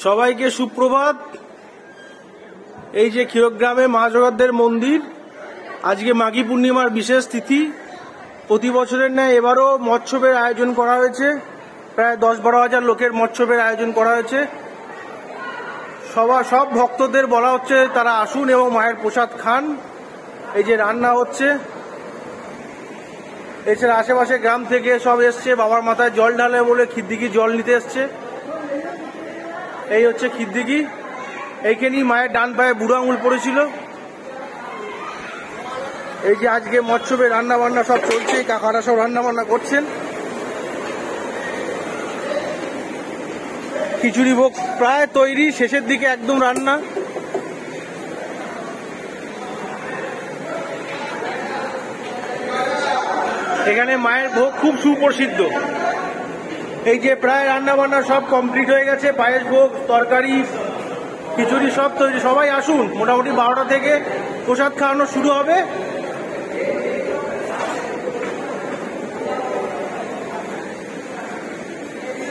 সবাইকে সুপ্রভাত। এই যে ক্ষীরগ্রামে মা জগদ্ধাত্রীর মন্দির, আজকে মাঘী পূর্ণিমার বিশেষ তিথি। প্রতি বছরের ন্যায় এবারও মৎসবের আয়োজন করা হয়েছে। প্রায় 10-12 হাজার লোকের মৎসবের আয়োজন করা হয়েছে। সব ভক্তদের বলা হচ্ছে তারা আসুন এবং মায়ের প্রসাদ খান। এই যে রান্না হচ্ছে, এছাড়া আশেপাশে গ্রাম থেকে সব এসছে বাবার মাথায় জল ঢালে বলে খিদ্দিকি জল নিতে এসছে। এই হচ্ছে খিদ্দিকি। এইখানেই মায়ের ডান পায়ে বুড়ো আঙুল পড়েছিল। এই যে আজকে মৎসবে রান্না বান্না সব চলছে, কাকারা সব রান্না বান্না করছেন। খিচুড়ি ভোগ প্রায় তৈরি, শেষের দিকে একদম রান্না। এখানে মায়ের ভোগ খুব সুপ্রসিদ্ধ। এই যে প্রায় রান্না বান্না সব কমপ্লিট হয়ে গেছে। পায়েস ভোগ, তরকারি, খিচুড়ি সব তৈরি। সবাই আসুন, মোটামুটি 12টা থেকে প্রসাদ খাওয়ানো শুরু হবে।